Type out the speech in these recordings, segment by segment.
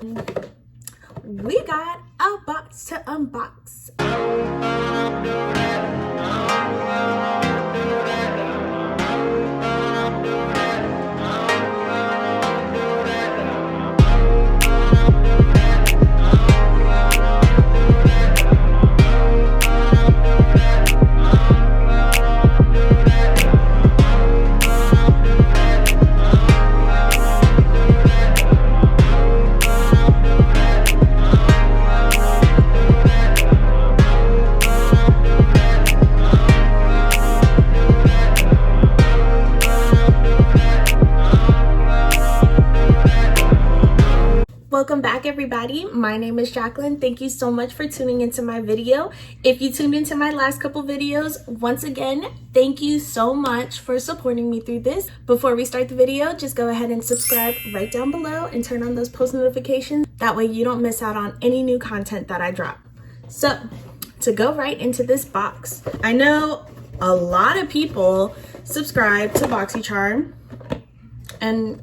We got a box to unbox. Welcome back, everybody. My name is Jacqueline. Thank you so much for tuning into my video. If you tuned into my last couple videos, once again, thank you so much for supporting me through this. Before we start the video, just go ahead and subscribe right down below and turn on those post notifications. That way you don't miss out on any new content that I drop. So, to go right into this box, I know a lot of people subscribe to Boxycharm, and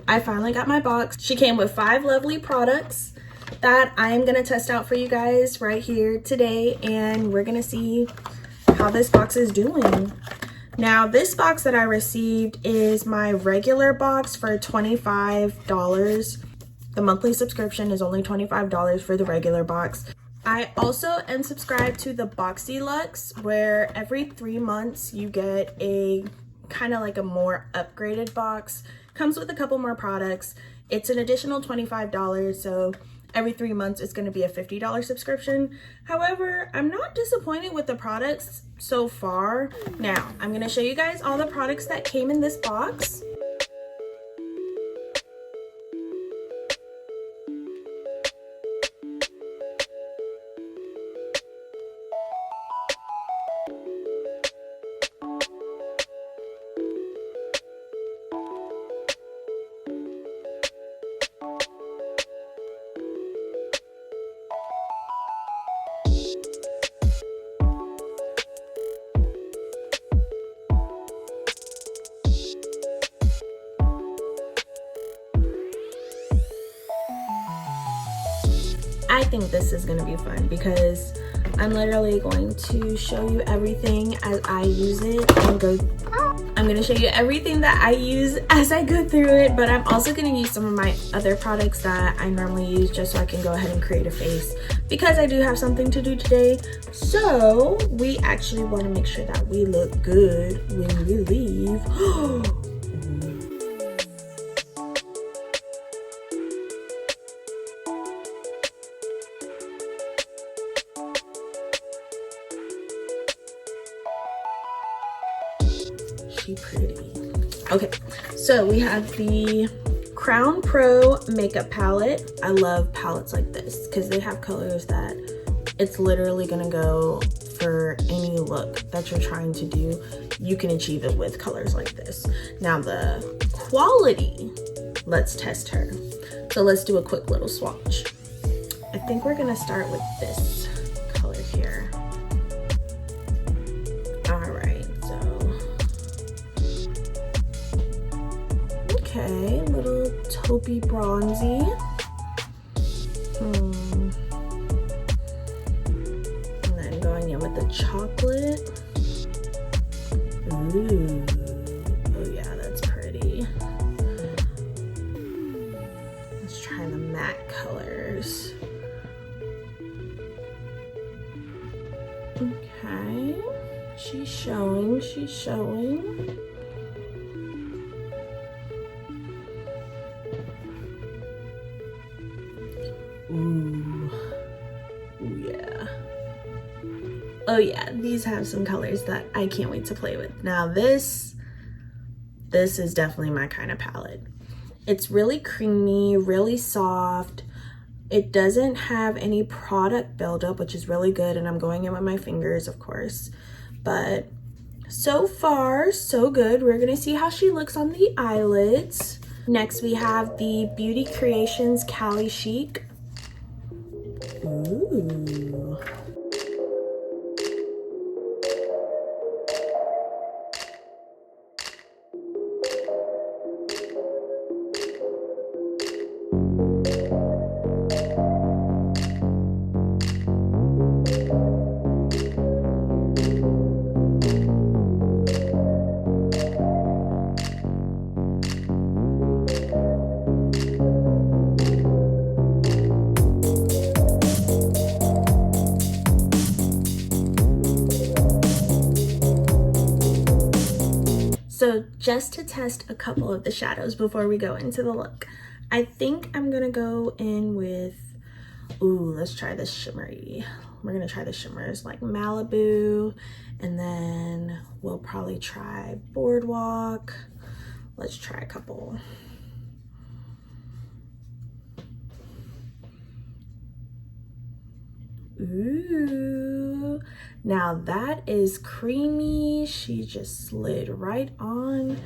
I finally got my box. She came with 5 lovely products that I am going to test out for you guys right here today, and we're going to see how this box is doing. Now, this box that I received is my regular box for $25. The monthly subscription is only $25 for the regular box. I also am subscribed to the Boxyluxe, where every 3 months you get a kind of like a more upgraded box. Comes with a couple more products. It's an additional $25, so every 3 months it's going to be a $50 subscription. However, I'm not disappointed with the products so far. Now, I'm going to show you guys all the products that came in this box. I think this is going to be fun because I'm literally going to show you everything as I use it and I'm going to show you everything that I use as I go through it, but I'm also going to use some of my other products that I normally use just so I can go ahead and create a face because I do have something to do today. So we actually want to make sure that we look good when we leave. Pretty. Okay, so we have the Crown Pro makeup palette. I love palettes like this because they have colors that it's literally gonna go for any look that you're trying to do. You can achieve it with colors like this. Now the quality, let's test her. So let's do a quick little swatch. I think we're gonna start with this color here. Okay, little taupey bronzy. And then going in with the chocolate. Ooh, oh yeah, that's pretty. Let's try the matte colors. Okay, she's showing, she's showing. Ooh, yeah. Oh yeah, these have some colors that I can't wait to play with. Now this is definitely my kind of palette. It's really creamy, really soft. It doesn't have any product buildup, which is really good, and I'm going in with my fingers, of course. But so far, so good. We're gonna see how she looks on the eyelids. Next, we have the Beauty Creations Cali Chic. Ooh. So just to test a couple of the shadows before we go into the look, I think I'm gonna go in with, ooh, let's try this shimmery. We're gonna try the shimmers like Malibu, and then we'll probably try Boardwalk. Let's try a couple. Ooh, now that is creamy. She just slid right on.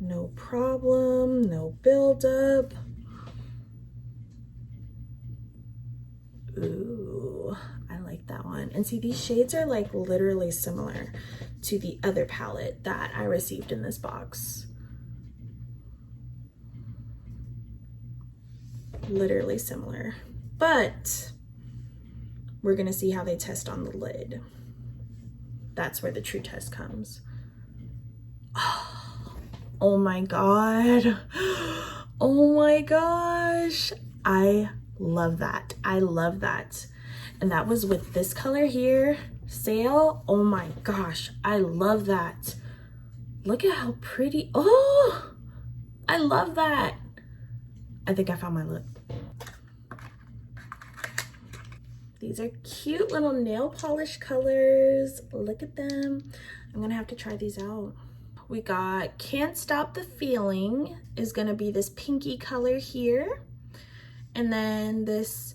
No problem, no buildup. Ooh, I like that one. And see, these shades are like literally similar to the other palette that I received in this box. Literally similar, but we're gonna see how they test on the lid. That's where the true test comes. Oh my God. Oh my gosh. I love that. I love that. And that was with this color here, Sail. Oh my gosh. I love that. Look at how pretty. Oh, I love that. I think I found my look. These are cute little nail polish colors. Look at them. I'm gonna have to try these out. We got Can't Stop the Feeling is gonna be this pinky color here. And then this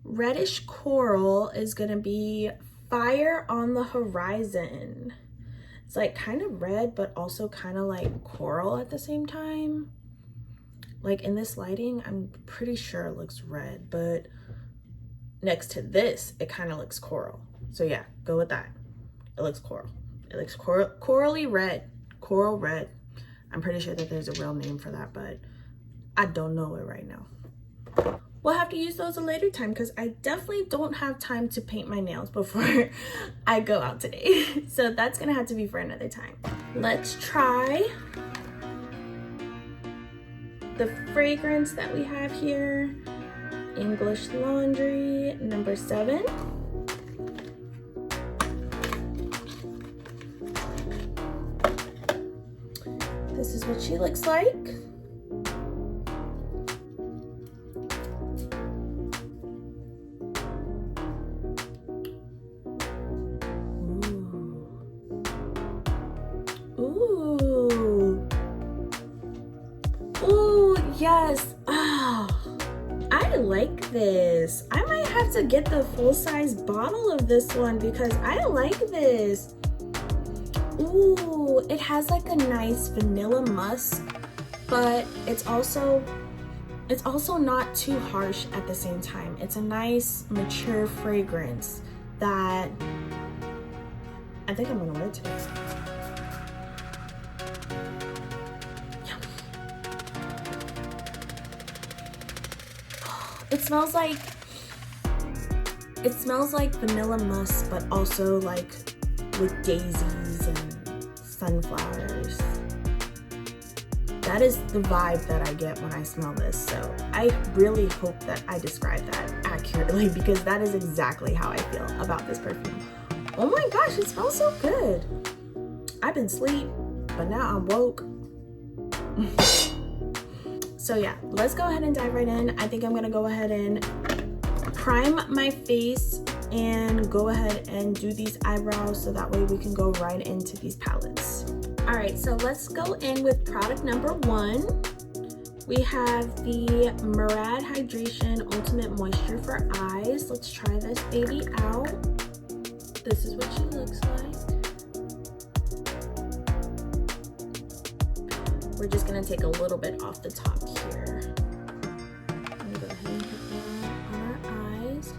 reddish coral is gonna be Fire on the Horizon. It's like kind of red, but also kind of like coral at the same time. Like in this lighting, I'm pretty sure it looks red, but next to this, it kind of looks coral. So yeah, go with that. It looks coral. It looks corally red. Coral red. I'm pretty sure that there's a real name for that, but I don't know it right now. We'll have to use those a later time because I definitely don't have time to paint my nails before I go out today. So that's gonna have to be for another time. Let's try the fragrance that we have here. English Laundry number 7. This is what she looks like. Ooh. Ooh, yes. Oh, I like this. I might have to get the full-size bottle of this one because I like this. Ooh, it has like a nice vanilla musk, but it's also not too harsh at the same time. It's a nice mature fragrance that I think I'm gonna wear today. It smells like vanilla musk, but also like with daisies and sunflowers. That is the vibe that I get when I smell this. So I really hope that I describe that accurately because that is exactly how I feel about this perfume. Oh my gosh, it smells so good. I've been asleep, but now I'm woke. So yeah, let's go ahead and dive right in. I think I'm gonna go ahead and prime my face and go ahead and do these eyebrows so that way we can go right into these palettes. All right, so let's go in with product number 1. We have the Murad Hydration Ultimate Moisture for Eyes. Let's try this baby out. This is what she looks like. We're just gonna take a little bit off the top here. I'm gonna go ahead and put that on our eyes.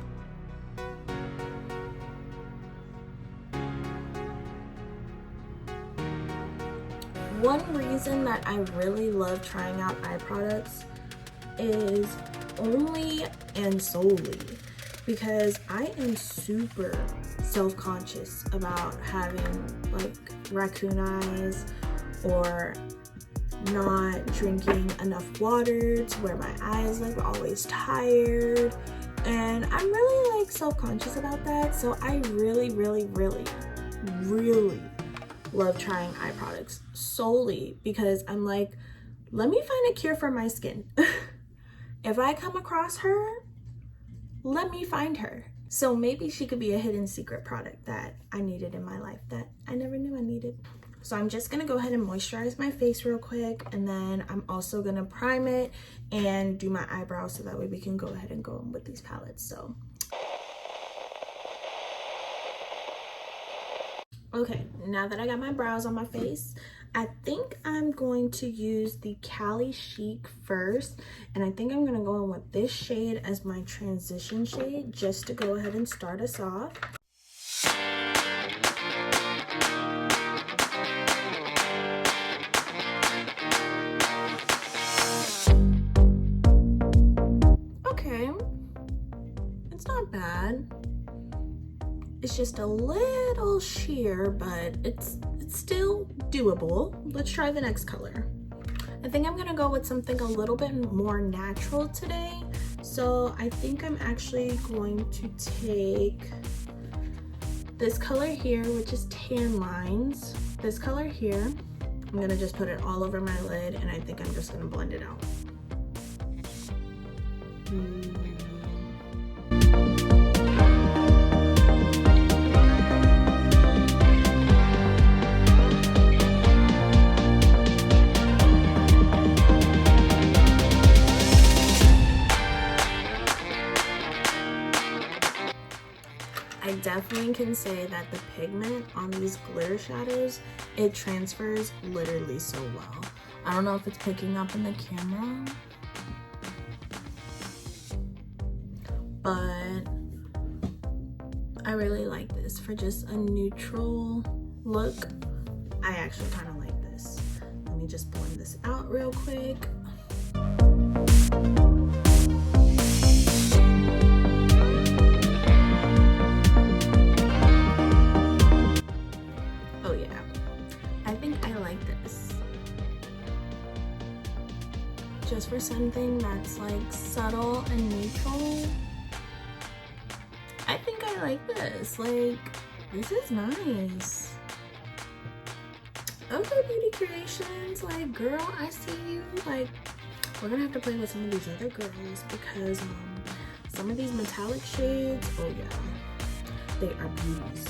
One reason that I really love trying out eye products is only and solely because I am super self-conscious about having like raccoon eyes or not drinking enough water to where my eyes like always tired, and I'm really like self-conscious about that. So I really love trying eye products solely because I'm like, let me find a cure for my skin. If I come across her, let me find her. So maybe she could be a hidden secret product that I needed in my life that I never knew I needed. So I'm just gonna go ahead and moisturize my face real quick, and then I'm also gonna prime it and do my eyebrows so that way we can go ahead and go in with these palettes. So okay, now that I got my brows on my face, I think I'm going to use the Cali Chic first, and I think I'm gonna go in with this shade as my transition shade just to go ahead and start us off. Okay, it's not bad. It's just a little sheer, but it's still doable. Let's try the next color. I think I'm gonna go with something a little bit more natural today. So I think I'm actually going to take this color here, which is Tan Lines. This color here, I'm gonna just put it all over my lid, and I think I'm just gonna blend it out. I definitely can say that the pigment on these glitter shadows, it transfers literally so well. I don't know if it's picking up in the camera, but I really like this for just a neutral look. I actually kind of like this. Let me just blend this out real quick. Oh yeah, I think I like this. Just for something that's like subtle and neutral, I think I like this. Like, this is nice. Okay, Beauty Creations, like, girl, I see you. Like, we're gonna have to play with some of these other girls because some of these metallic shades, oh yeah, they are beauties.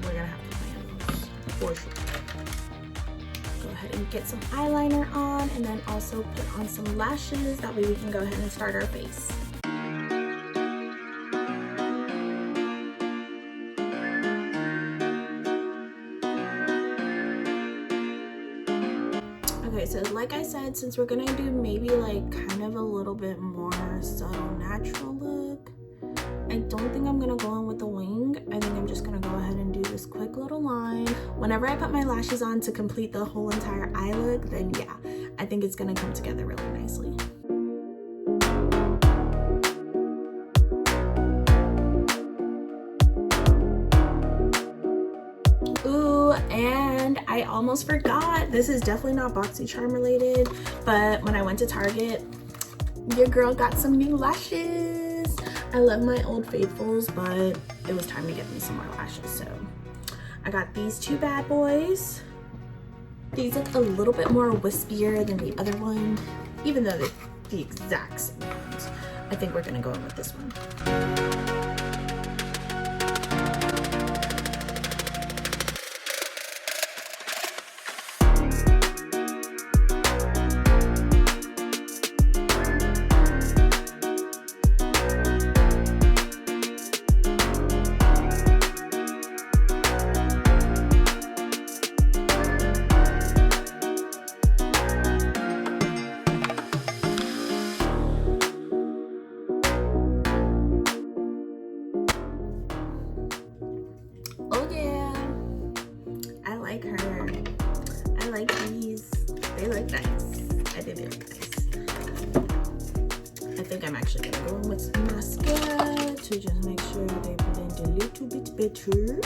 We're gonna have to play in those for sure. Go ahead and get some eyeliner on, and then also put on some lashes. That way we can go ahead and start our face. Okay, so like I said, since we're gonna do maybe like kind of a little bit more subtle natural look, I don't think I'm gonna go in with the wing. I think I'm just gonna go ahead and do this quick little line. Whenever I put my lashes on to complete the whole entire eye look, then yeah, I think it's gonna come together really nicely. Ooh, and I almost forgot, this is definitely not Boxycharm related, but when I went to Target, your girl got some new lashes. I love my Old Faithfuls, but it was time to get me some more lashes, so I got these two bad boys. These look a little bit more wispier than the other one, even though they're the exact same ones. I think we're gonna go in with this one. Like these, they look nice. I think they look nice. I think I'm actually gonna go in with some mascara to just make sure they blend a little bit better.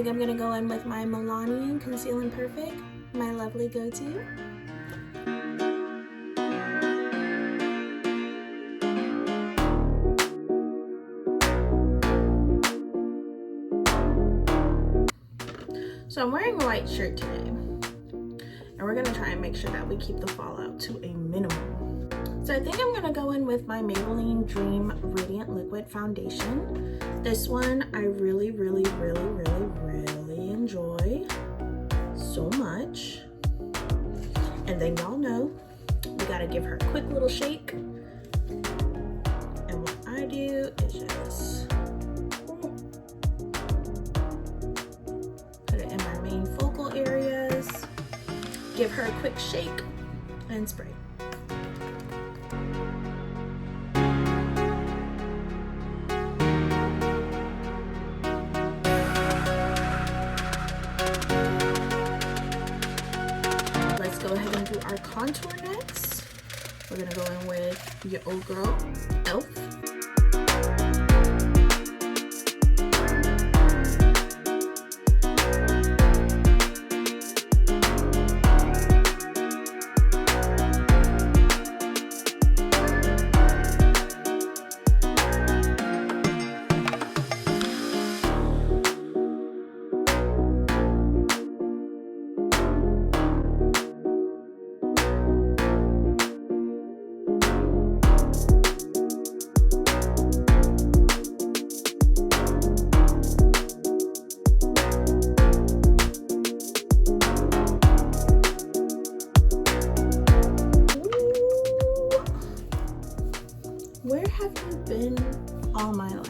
think I'm gonna go in with my Milani Conceal+Perfect, my lovely go-to. So I'm wearing a white shirt today, and we're gonna try and make sure that we keep the fallout to a minimum. So I think I'm gonna go in with my Maybelline Dream Radient Liquid foundation. This one I really enjoy so much. And then y'all know, we gotta give her a quick little shake. And what I do is just put it in my main focal areas, give her a quick shake, and spray. Let's go ahead and do our contour next. We're gonna go in with your old girl, Elf. Where have you been all my life?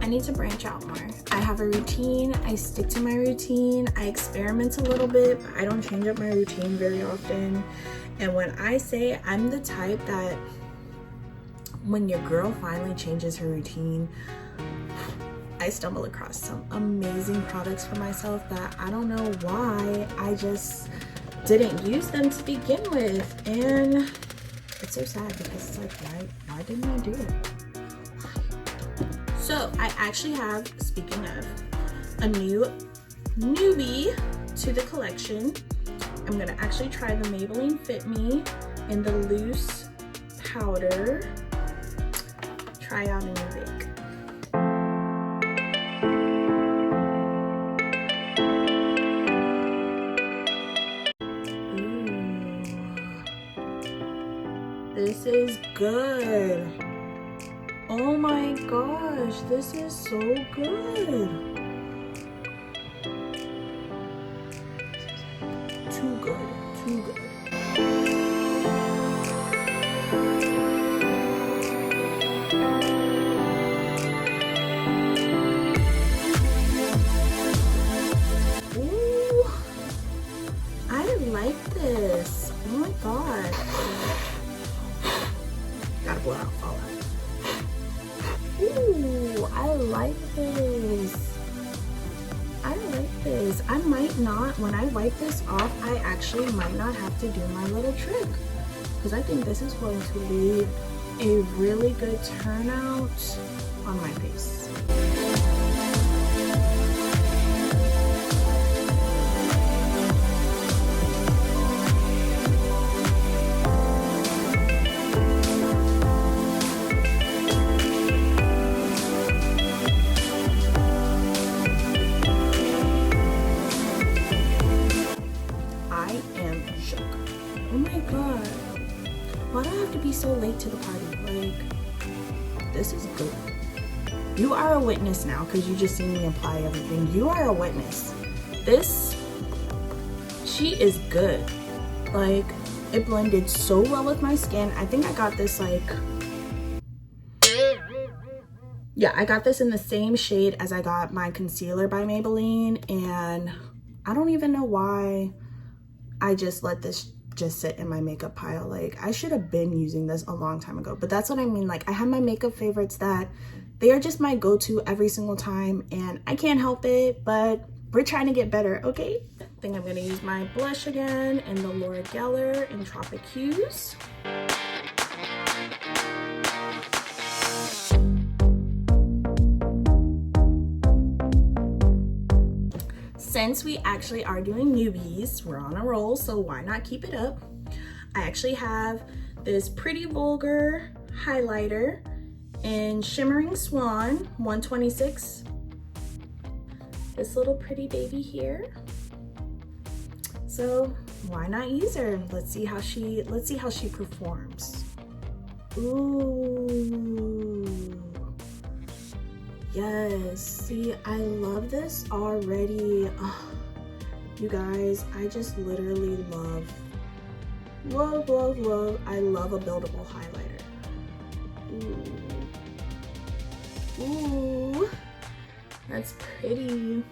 I need to branch out more. I have a routine, I stick to my routine, I experiment a little bit, but I don't change up my routine very often. And when I say I'm the type that when your girl finally changes her routine, I stumble across some amazing products for myself that I don't know why I just didn't use them to begin with. And it's so sad because it's like, why didn't I do it? So I actually have, speaking of, a new newbie to the collection. I'm gonna actually try the Maybelline Fit Me in the loose powder. Try out a new bake. This is good. Oh my gosh, this is so good. Too good, too good. Ooh, I like this. Oh my god. Gotta blow out fallout. Ooh, I like this. I like this. I might not, when I wipe this off, I actually might not have to do my little trick. Because I think this is going to leave a really good turnout on my face. Why do I have to be so late to the party? Like, this is good. You are a witness now because you just seen me apply everything. You are a witness. This, she is good. Like, it blended so well with my skin. I think I got this like, yeah, I got this in the same shade as I got my concealer by Maybelline, and I don't even know why I just let this just sit in my makeup pile. Like, I should have been using this a long time ago, but that's what I mean. Like, I have my makeup favorites that they are just my go-to every single time, and I can't help it, but we're trying to get better, okay? I think I'm gonna use my blush again in the Laura Geller in Tropic Hues. since we actually are doing newbies, we're on a roll, so why not keep it up? I actually have this Pretty Vulgar highlighter in Shimmering Swan 126. This little pretty baby here. So why not use her? Let's see how she performs. Ooh. Yes, see, I love this already. Oh, you guys, I just literally love. I love a buildable highlighter. Ooh, that's pretty.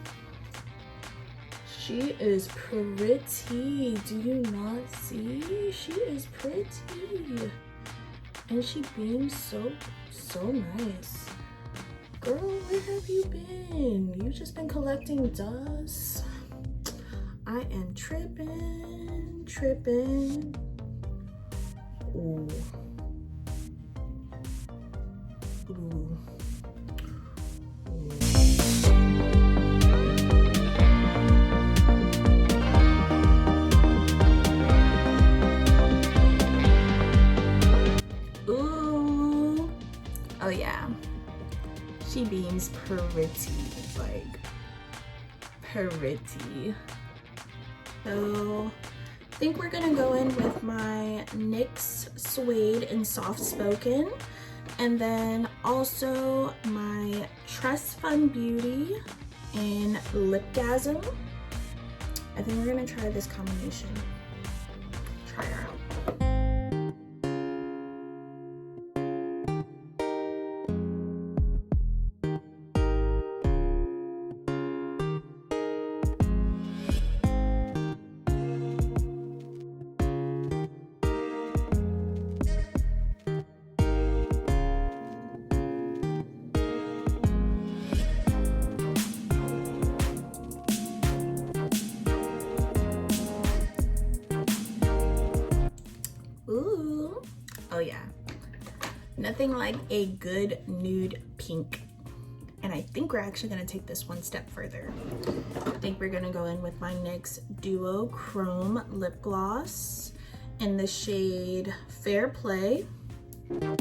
She is pretty. Do you not see? She is pretty. And she beams so nice. Girl, where have you been? You've just been collecting dust. I am tripping. Ooh. Ooh. Ooh. Oh yeah. She beams pretty, like pretty. So I think we're gonna go in with my NYX Suede and Soft Spoken, and then also my Trust Fund Beauty in Lipgasm. I think we're gonna try this combination. Try her out. Ooh, oh yeah, nothing like a good nude pink. And I think we're actually gonna take this one step further. I think we're gonna go in with my NYX Duo Chrome Lip Gloss in the shade Fair Play. And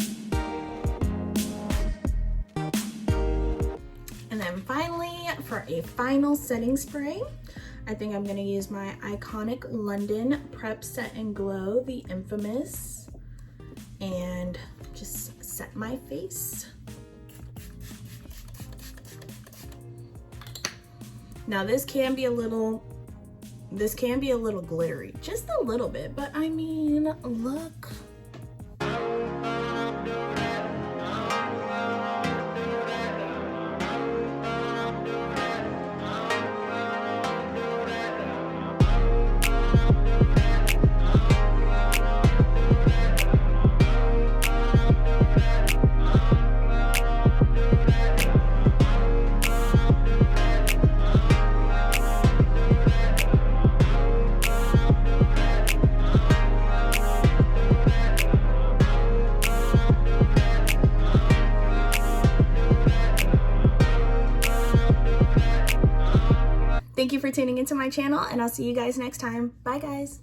then finally, for a final setting spray, I think I'm gonna use my iconic London Prep Set and Glow, the infamous, and just set my face. Now this can be a little glittery, just a little bit, but I mean, look. Thank you for tuning into my channel, and I'll see you guys next time. Bye guys.